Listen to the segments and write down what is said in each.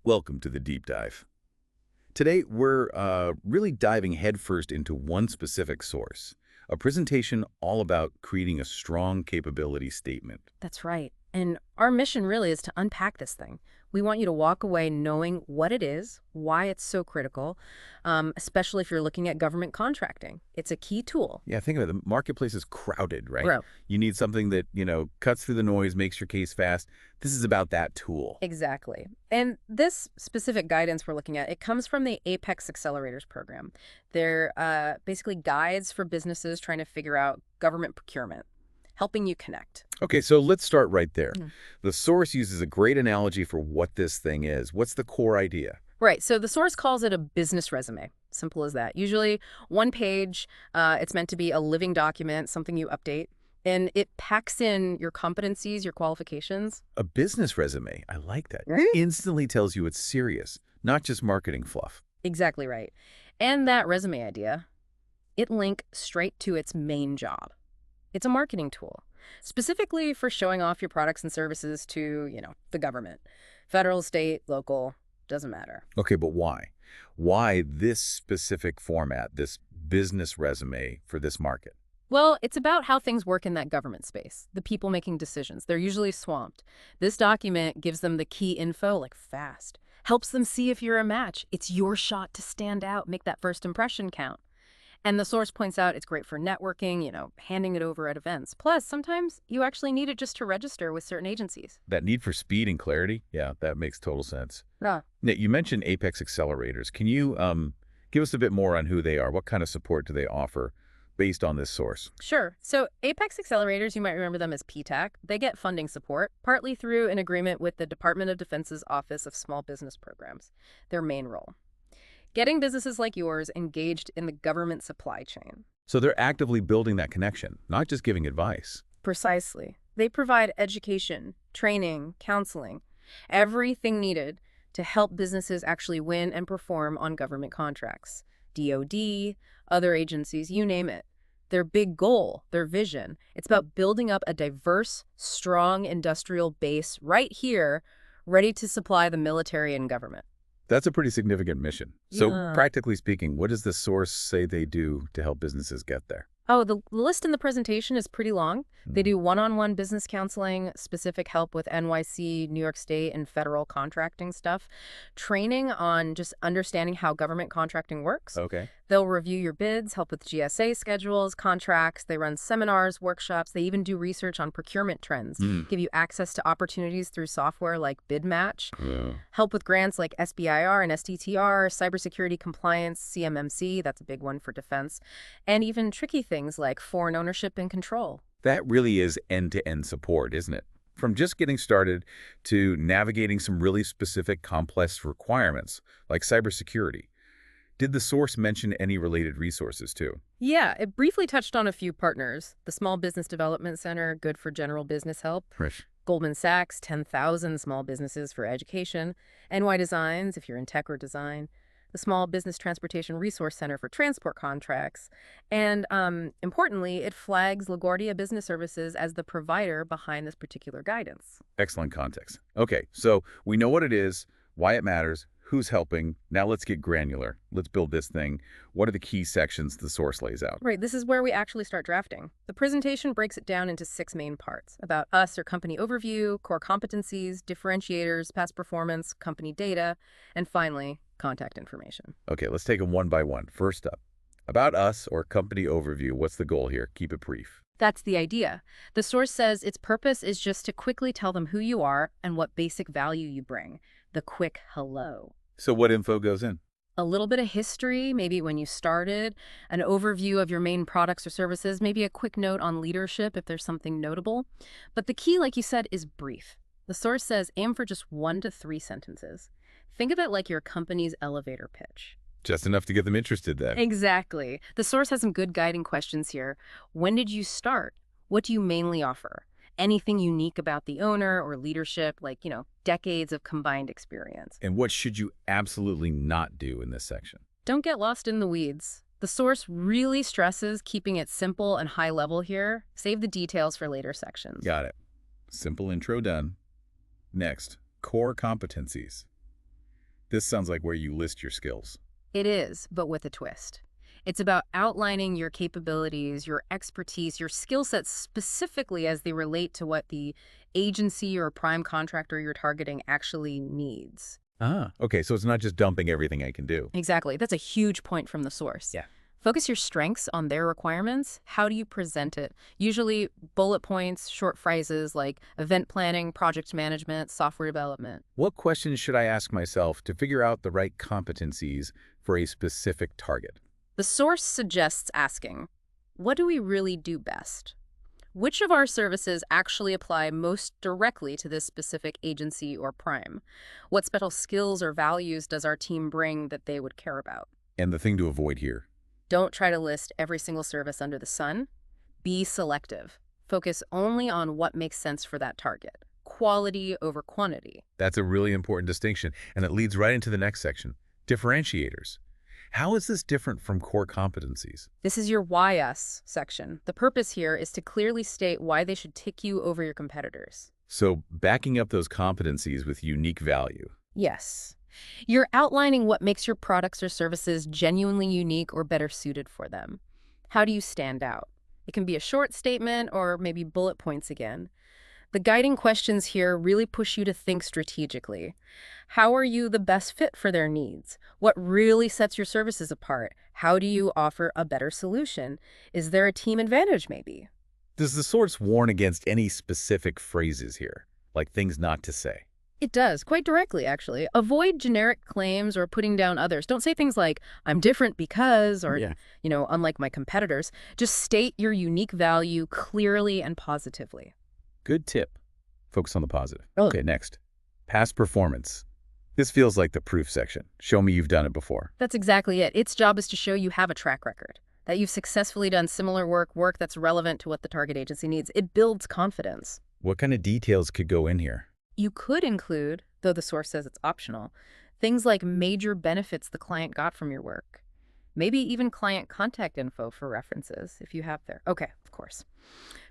Welcome to the deep dive. Today, we're really diving headfirst into one specific source, a presentation all about creating a strong capability statement. That's right. And our mission really is to unpack this thing. We want you to walk away knowing what it is, why it's so critical, especially if you're looking at government contracting. It's a key tool. Yeah, think of it. The marketplace is crowded, right? Bro, You need something that, cuts through the noise, makes your case fast. This is about that tool. exactly. And this specific guidance we're looking at, it comes from the APEX Accelerators program. They're basically guides for businesses trying to figure out government procurement, helping you connect. Okay, so let's start right there. Mhm. The source uses a great analogy for what this thing is. What's the core idea? Right. So the source calls it a business resume. Simple as that. Usually one page. It's meant to be a living document, something you update. And it packs in your competencies, your qualifications. A business resume. I like that. Right? Instantly tells you it's serious, not just marketing fluff. Exactly right. And that resume idea, it link straight to its main job. It's a marketing tool, specifically for showing off your products and services to, the government. Federal, state, local, doesn't matter. Okay, but why? Why this specific format, this business resume for this market? Well, it's about how things work in that government space, the people making decisions. They're usually swamped. This document gives them the key info, like fast. Helps them see if you're a match. It's your shot to stand out, make that first impression count. And the source points out it's great for networking, handing it over at events. Plus, sometimes you actually need it just to register with certain agencies. That need for speed and clarity? Yeah, that makes total sense. Yeah. Now, you mentioned Apex Accelerators. Can you give us a bit more on who they are? What kind of support do they offer based on this source? Sure. So APEX Accelerators, you might remember them as PTAC. They get funding support, partly through an agreement with the Department of Defense's Office of Small Business Programs, their main role. Getting businesses like yours engaged in the government supply chain. So they're actively building that connection, not just giving advice. Precisely. They provide education, training, counseling, everything needed to help businesses actually win and perform on government contracts. DoD, other agencies, you name it. Their big goal, their vision, it's about building up a diverse, strong industrial base right here, ready to supply the military and government. That's a pretty significant mission. So Yeah. practically speaking, what does the source say they do to help businesses get there? Oh, the list in the presentation is pretty long. They Mhm. do one-on-one business counseling, specific help with NYC, New York State, and federal contracting stuff, training on just understanding how government contracting works. Okay. They'll review your bids, help with GSA schedules, contracts. They run seminars, workshops. They even do research on procurement trends, Mm. give you access to opportunities through software like BidMatch, Yeah. help with grants like SBIR and STTR, cybersecurity compliance, CMMC, that's a big one for defense, and even tricky things like foreign ownership and control. That really is end-to-end support, isn't it? From just getting started to navigating some really specific complex requirements, like cybersecurity. Did the source mention any related resources too? Yeah, it briefly touched on a few partners. The Small Business Development Center, good for general business help. Right. Goldman Sachs, 10,000 small businesses for education. NY Designs, if you're in tech or design. The Small Business Transportation Resource Center for transport contracts. And importantly, it flags LaGuardia Business Services as the provider behind this particular guidance. Excellent context. Okay, so we know what it is, why it matters, who's helping. Now let's get granular. Let's build this thing. What are the key sections the source lays out? Right, this is where we actually start drafting. The presentation breaks it down into 6 main parts about us or company overview, core competencies, differentiators, past performance, company data, and finally, contact information. Okay, let's take them one by one. First up, about us or company overview. What's the goal here? Keep it brief. That's the idea. The source says its purpose is just to quickly tell them who you are and what basic value you bring. The quick hello. So what info goes in? A little bit of history, maybe when you started, an overview of your main products or services, maybe a quick note on leadership if there's something notable. But the key, like you said, is brief. The source says aim for just 1 to 3 sentences. Think of it like your company's elevator pitch. Just enough to get them interested then. Exactly. The source has some good guiding questions here. When did you start? What do you mainly offer? Anything unique about the owner or leadership, like, decades of combined experience. And what should you absolutely not do in this section? Don't get lost in the weeds. The source really stresses keeping it simple and high level here. Save the details for later sections. Got it. Simple intro done. Next, core competencies. This sounds like where you list your skills. It is, but with a twist. It's about outlining your capabilities, your expertise, your skill sets specifically as they relate to what the agency or prime contractor you're targeting actually needs. Ah, okay, so it's not just dumping everything I can do. Exactly. That's a huge point from the source. Yeah. Focus your strengths on their requirements. How do you present it? Usually bullet points, short phrases like event planning, project management, software development. What questions should I ask myself to figure out the right competencies for a specific target? The source suggests asking, what do we really do best? Which of our services actually apply most directly to this specific agency or prime? What special skills or values does our team bring that they would care about? And the thing to avoid here. Don't try to list every single service under the sun. Be selective. Focus only on what makes sense for that target. Quality over quantity. That's a really important distinction, and it leads right into the next section, differentiators. How is this different from core competencies? This is your why us section. The purpose here is to clearly state why they should tick you over your competitors. So backing up those competencies with unique value. Yes. You're outlining what makes your products or services genuinely unique or better suited for them. How do you stand out? It can be a short statement or maybe bullet points again. The guiding questions here really push you to think strategically. How are you the best fit for their needs? What really sets your services apart? How do you offer a better solution? Is there a team advantage maybe? Does the source warn against any specific phrases here, like things not to say? It does, quite directly, actually. Avoid generic claims or putting down others. Don't say things like, I'm different because, or, unlike my competitors. Just state your unique value clearly and positively. Good tip. Focus on the positive. Oh. Okay, next. Past performance. This feels like the proof section. Show me you've done it before. That's exactly it. Its job is to show you have a track record, that you've successfully done similar work that's relevant to what the target agency needs. It builds confidence. What kind of details could go in here? You could include, though the source says it's optional, things like major benefits the client got from your work. Maybe even client contact info for references, if you have there. Okay, of course.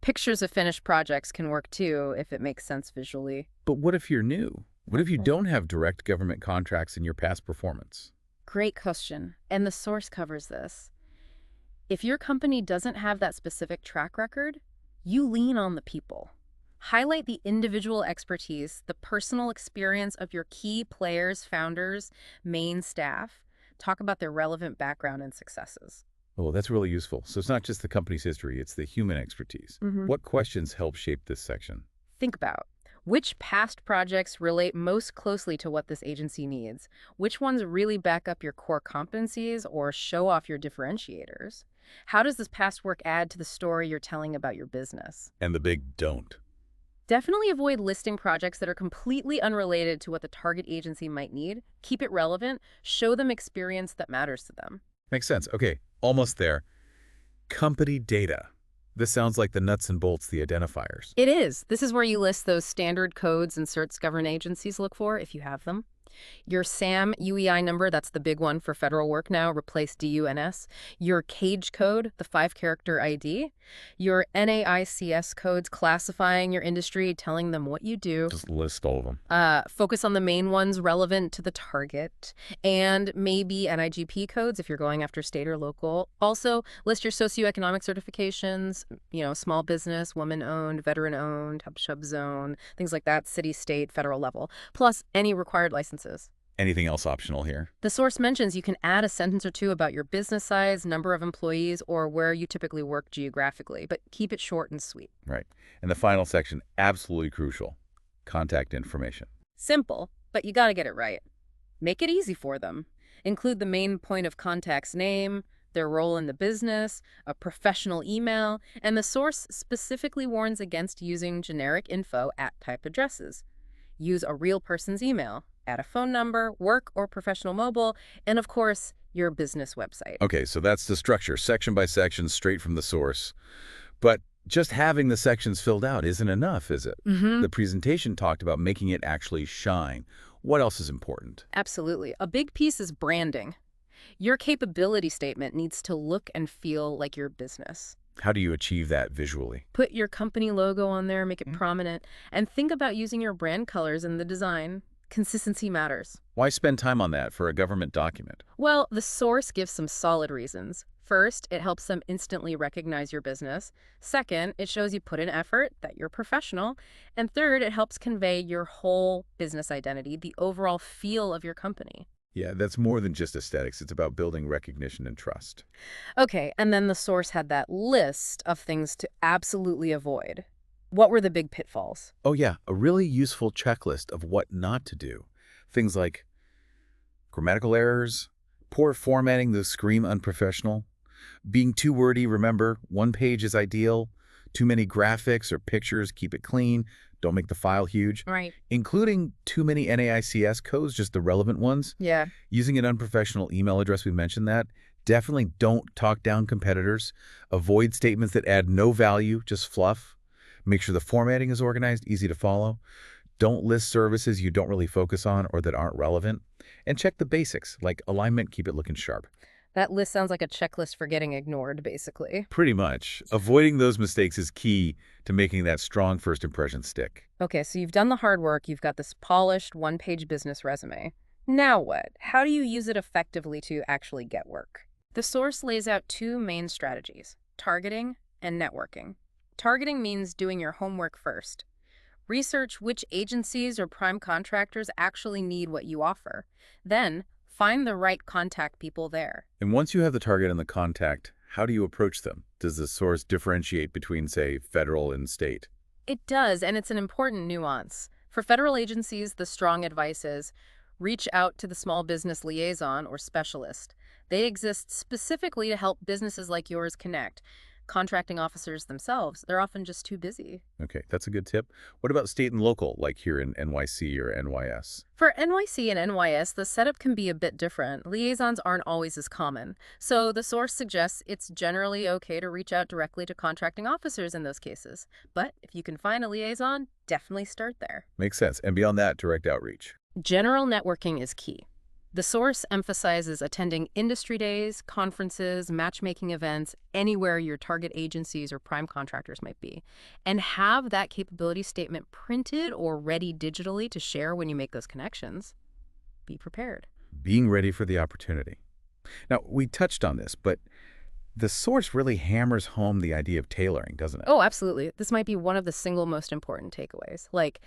Pictures of finished projects can work too, if it makes sense visually. But what if you're new? What if you don't have direct government contracts in your past performance? Great question, and the source covers this. If your company doesn't have that specific track record, you lean on the people. Highlight the individual expertise, the personal experience of your key players, founders, main staff. Talk about their relevant background and successes. Oh, that's really useful. So it's not just the company's history, it's the human expertise. What questions help shape this section? Think about which past projects relate most closely to what this agency needs? Which ones really back up your core competencies or show off your differentiators? How does this past work add to the story you're telling about your business? And the big don't. Definitely avoid listing projects that are completely unrelated to what the target agency might need. Keep it relevant. Show them experience that matters to them. Makes sense. Okay, almost there. Company data. This sounds like the nuts and bolts, the identifiers. It is. This is where you list those standard codes and certs government agencies look for, if you have them. Your SAM UEI number, that's the big one for federal work now, replace DUNS. Your CAGE code, the 5-character ID. Your NAICS codes classifying your industry, telling them what you do. Just list all of them. Focus on the main ones relevant to the target. And maybe NIGP codes if you're going after state or local. Also, list your socioeconomic certifications, small business, woman-owned, veteran-owned, hub zone, things like that, city, state, federal level. Plus, any required licenses. Anything else optional here? The source mentions you can add a sentence or two about your business size, number of employees, or where you typically work geographically, but keep it short and sweet. Right. And the final section, absolutely crucial. Contact information. Simple, but you got to get it right. Make it easy for them. Include the main point of contact's name, their role in the business, a professional email, and the source specifically warns against using generic info at type addresses. Use a real person's email. Add a phone number, work or professional mobile, and of course, your business website. Okay, so that's the structure, section by section, straight from the source. But just having the sections filled out isn't enough, is it? The presentation talked about making it actually shine. What else is important? Absolutely. A big piece is branding. Your capability statement needs to look and feel like your business. How do you achieve that visually? Put your company logo on there, make it prominent, and think about using your brand colors in the design. Consistency matters. Why spend time on that for a government document? Well, the source gives some solid reasons. First, it helps them instantly recognize your business. Second, it shows you put in effort, that you're professional. And third, it helps convey your whole business identity, the overall feel of your company. Yeah, that's more than just aesthetics. It's about building recognition and trust. Okay, and then the source had that list of things to absolutely avoid. What were the big pitfalls? Oh yeah, a really useful checklist of what not to do. Things like grammatical errors, poor formatting that scream unprofessional, being too wordy, remember, one page is ideal, too many graphics or pictures, keep it clean, don't make the file huge, Right. including too many NAICS codes, just the relevant ones, Yeah. using an unprofessional email address, we mentioned that. Definitely don't talk down competitors, avoid statements that add no value, just fluff. Make sure the formatting is organized, easy to follow. Don't list services you don't really focus on or that aren't relevant. And check the basics, like alignment, keep it looking sharp. That list sounds like a checklist for getting ignored, basically. Pretty much. Avoiding those mistakes is key to making that strong first impression stick. Okay, so you've done the hard work, you've got this polished one-page business resume. Now what? How do you use it effectively to actually get work? The source lays out two main strategies, targeting and networking. Targeting means doing your homework first. Research which agencies or prime contractors actually need what you offer. Then, find the right contact people there. And once you have the target and the contact, how do you approach them? Does the source differentiate between, say, federal and state? It does, and it's an important nuance. For federal agencies, the strong advice is reach out to the small business liaison or specialist. They exist specifically to help businesses like yours connect. Contracting officers themselves, they're often just too busy. Okay, that's a good tip. What about state and local, like here in NYC or NYS? For NYC and NYS, the setup can be a bit different. Liaisons aren't always as common. So the source suggests it's generally okay to reach out directly to contracting officers in those cases. But if you can find a liaison, definitely start there. Makes sense. And beyond that, direct outreach. General networking is key. The source emphasizes attending industry days, conferences, matchmaking events, anywhere your target agencies or prime contractors might be, and have that capability statement printed or ready digitally to share when you make those connections. Be prepared. Being ready for the opportunity. Now, we touched on this, but the source really hammers home the idea of tailoring, doesn't it? Oh, absolutely. This might be one of the single most important takeaways. Like,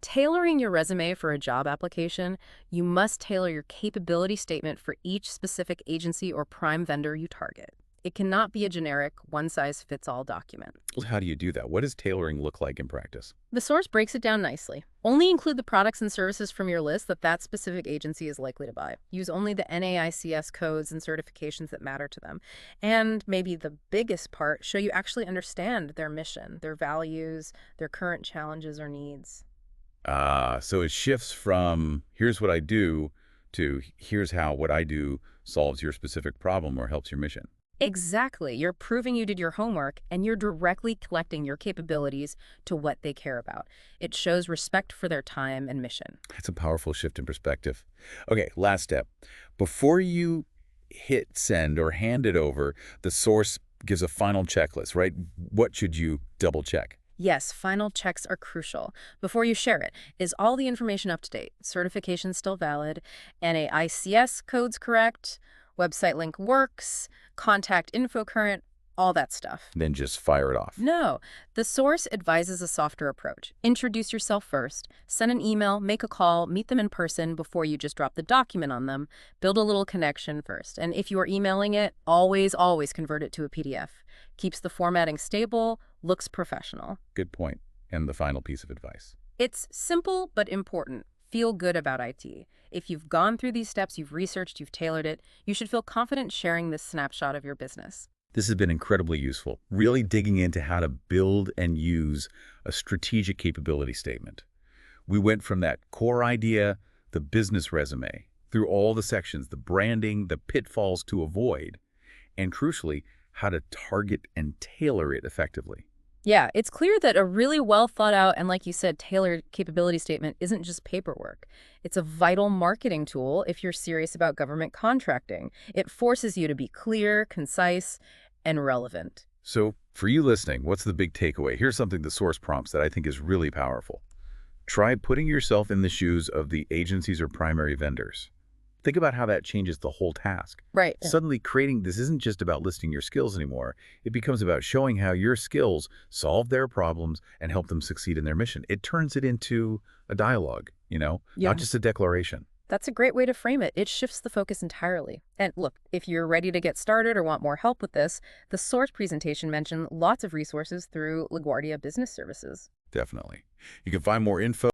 tailoring your resume for a job application, you must tailor your capability statement for each specific agency or prime vendor you target. It cannot be a generic, one-size-fits-all document. Well, how do you do that? What does tailoring look like in practice? The source breaks it down nicely. Only include the products and services from your list that specific agency is likely to buy. Use only the NAICS codes and certifications that matter to them. And maybe the biggest part, show you actually understand their mission, their values, their current challenges or needs. So it shifts from here's what I do to here's how what I do solves your specific problem or helps your mission. Exactly. You're proving you did your homework, and you're directly collecting your capabilities to what they care about. It shows respect for their time and mission. That's a powerful shift in perspective. Okay, last step. Before you hit send or hand it over, the source gives a final checklist, right? What should you double check? Yes, final checks are crucial. Before you share it, is all the information up to date? Certification still valid? NAICS codes correct? Website link works? Contact info current? All that stuff. Then just fire it off. No, the source advises a softer approach. Introduce yourself first, send an email, make a call, meet them in person before you just drop the document on them. Build a little connection first. And if you are emailing it, always convert it to a PDF. Keeps the formatting stable, looks professional. Good point. And the final piece of advice. It's simple but important. Feel good about IT. If you've gone through these steps, you've researched, you've tailored it, you should feel confident sharing this snapshot of your business. This has been incredibly useful, really digging into how to build and use a strategic capability statement. We went from that core idea, the business resume, through all the sections, the branding, the pitfalls to avoid, and crucially, how to target and tailor it effectively. Yeah, it's clear that a really well thought out and, like you said, tailored capability statement isn't just paperwork. It's a vital marketing tool if you're serious about government contracting. It forces you to be clear, concise, and relevant. So for you listening, what's the big takeaway? Here's something the source prompts that I think is really powerful. Try putting yourself in the shoes of the agencies or primary vendors. Think about how that changes the whole task. Right. Suddenly, creating this isn't just about listing your skills anymore. It becomes about showing how your skills solve their problems and help them succeed in their mission. It turns it into a dialogue, not just a declaration. That's a great way to frame it. It shifts the focus entirely. And look, if you're ready to get started or want more help with this, the source presentation mentioned lots of resources through LaGuardia Business Services. Definitely. You can find more info